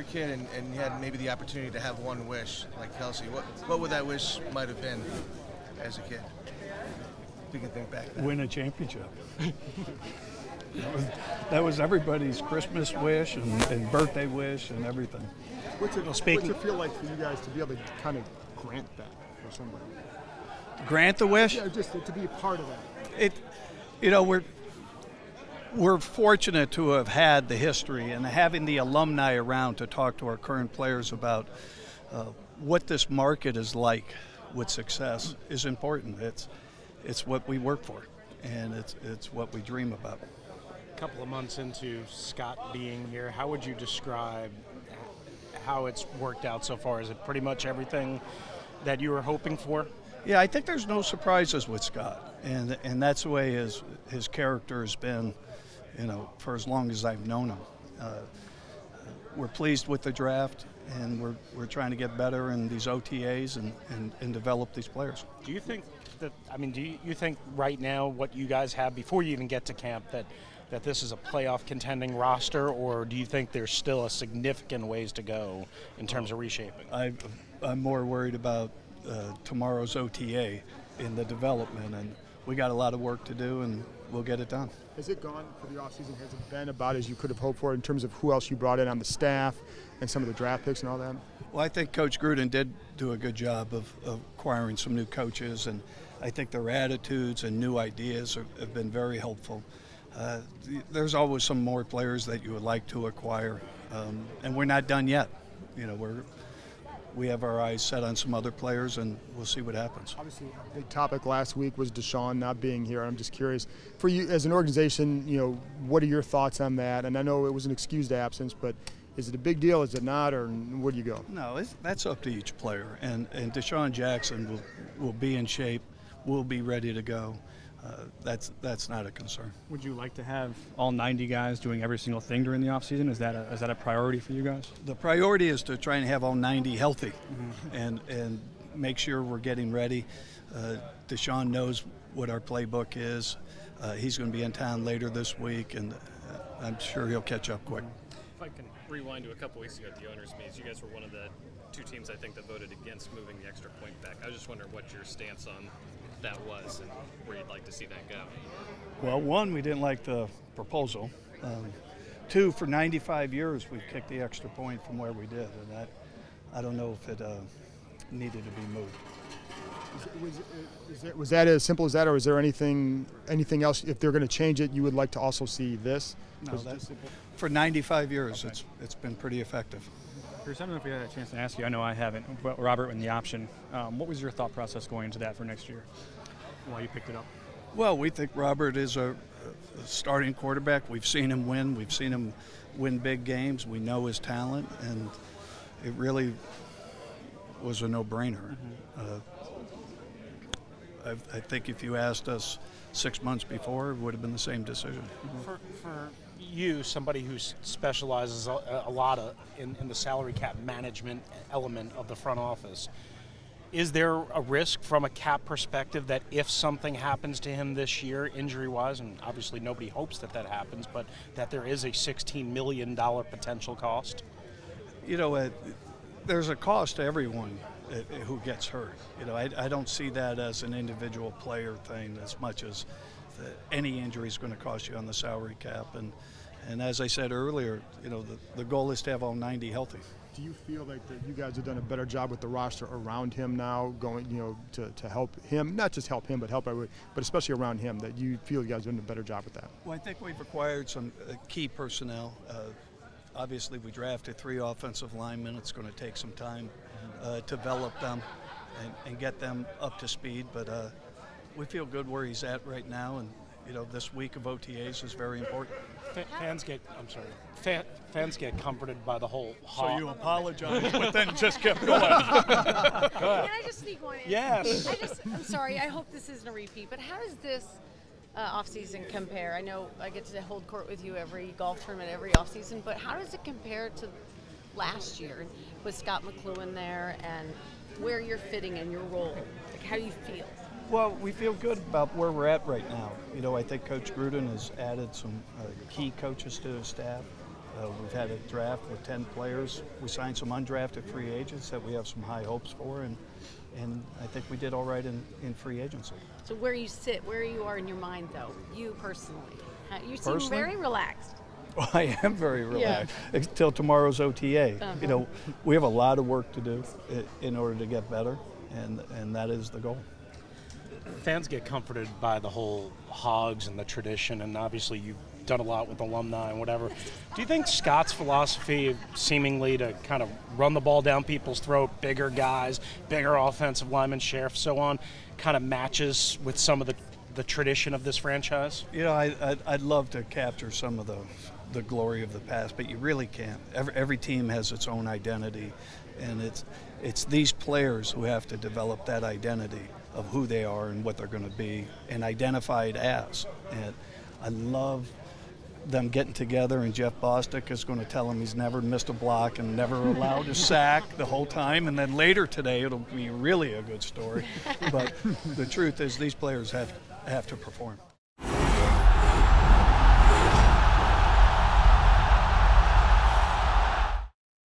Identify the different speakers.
Speaker 1: a kid and you had maybe the opportunity to have one wish, like Kelsey, what would that wish might have been as a kid? If you can think back then.
Speaker 2: Win a championship. That was everybody's Christmas wish and birthday wish and everything.
Speaker 3: What's it feel like for you guys to be able to kind of grant that for somebody?
Speaker 2: Grant the wish?
Speaker 3: Yeah, just to be a part of that.
Speaker 2: We're fortunate to have had the history and having the alumni around to talk to our current players about what this market is like with success is important. It's what we work for, and it's what we dream about.
Speaker 4: A couple of months into Scott being here, how would you describe how it's worked out so far? Is it pretty much everything that you were hoping for?
Speaker 2: Yeah, I think there's no surprises with Scott, and that's the way his character has been, for as long as I've known him. We're pleased with the draft, and we're trying to get better in these OTAs and develop these players.
Speaker 4: Do you think that, do you think right now what you guys have before you even get to camp that this is a playoff contending roster, or do you think there's still a significant ways to go in terms of reshaping?
Speaker 2: I'm more worried about tomorrow's OTA in the development, and we got a lot of work to do, and we'll get it done.
Speaker 3: Has it gone for the offseason? Has it been about as you could have hoped for in terms of who else you brought in on the staff and some of the draft picks and all that?
Speaker 2: Well, I think Coach Gruden did do a good job of acquiring some new coaches, and I think their attitudes and new ideas have been very helpful. There's always some more players that you would like to acquire, and we're not done yet. We have our eyes set on some other players, and we'll see what happens.
Speaker 3: Obviously, a big topic last week was Deshaun not being here. I'm just curious, for you as an organization, what are your thoughts on that? And I know it was an excused absence, but is it a big deal? Is it not, or where do you go?
Speaker 2: No, that's up to each player. And Deshaun Jackson will be in shape, will be ready to go. That's not a concern.
Speaker 5: Would you like to have all 90 guys doing every single thing during the offseason? Is that a priority for you guys?
Speaker 2: The priority is to try and have all 90 healthy, and make sure we're getting ready. Deshaun knows what our playbook is. He's going to be in town later this week, and I'm sure he'll catch up quick.
Speaker 6: If I can rewind to a couple weeks ago at the owners' meetings, you guys were one of the two teams, I think, that voted against moving the extra point back. I was just wondering what your stance on that was and where you'd like to see that go.
Speaker 2: Well, one, we didn't like the proposal. Two, for 95 years we've kicked the extra point from where we did, and I don't know if it needed to be moved.
Speaker 3: Was that as simple as that, or is there anything else? If they're going to change it, you would like to also see this?
Speaker 2: No, for 95 years it's been pretty effective.
Speaker 5: Bruce, I don't know if we had a chance to ask you. I know I haven't. But Robert and the option. What was your thought process going into that for next year? Why you picked it up?
Speaker 2: Well, we think Robert is a starting quarterback. We've seen him win. We've seen him win big games. We know his talent, and it really was a no-brainer. I think if you asked us 6 months before, it would have been the same decision.
Speaker 4: For you, somebody who specializes a lot in the salary cap management element of the front office, is there a risk from a cap perspective that if something happens to him this year, injury-wise, and obviously nobody hopes that happens, but that there is a $16 million potential cost?
Speaker 2: There's a cost to everyone who gets hurt. I don't see that as an individual player thing as much as any injury is going to cost you on the salary cap. And as I said earlier, the goal is to have all 90 healthy.
Speaker 3: Do you feel like that you guys have done a better job with the roster around him now, going to help him, not just help him, but help everybody, but especially around him, that you feel you guys are doing a better job with that?
Speaker 2: Well, I think we've acquired some key personnel. Obviously, we drafted 3 offensive linemen. It's going to take some time to develop them and get them up to speed, but we feel good where he's at right now, and this week of OTAs is very important.
Speaker 4: Fans get comforted by the whole.
Speaker 2: So you apologize, but then just kept going.
Speaker 7: Can I just sneak one in?
Speaker 4: Yes.
Speaker 7: I'm sorry. I hope this isn't a repeat, but how does this offseason compare? I know I get to hold court with you every golf tournament, every offseason, but how does it compare to last year with Scott McLuhan there and where you're fitting in your role? Like, how do you feel?
Speaker 2: Well, we feel good about where we're at right now. I think Coach Gruden has added some key coaches to his staff. We've had a draft with 10 players. We signed some undrafted free agents that we have some high hopes for, and I think we did all right in free agency.
Speaker 7: So where you sit, where you are in your mind, though, you personally, you seem
Speaker 2: Personally?
Speaker 7: very relaxed.
Speaker 2: Well, I am very relaxed until tomorrow's OTA. You know, we have a lot of work to do in order to get better, and that is the goal.
Speaker 4: Fans get comforted by the whole Hogs and the tradition, and obviously you've done a lot with alumni and whatever. Do you think Scott's philosophy, seemingly to kind of run the ball down people's throat, bigger guys, bigger offensive linemen, sheriff, so on, kind of matches with some of the tradition of this franchise?
Speaker 2: You know, I'd love to capture some of the glory of the past, but you really can't. Every team has its own identity, and it's these players who have to develop that identity of who they are and what they're going to be and identify it as. And I love them getting together, and Jeff Bostic is going to tell him he's never missed a block and never allowed a sack the whole time, and then later today it'll be really a good story. But the truth is these players have to perform.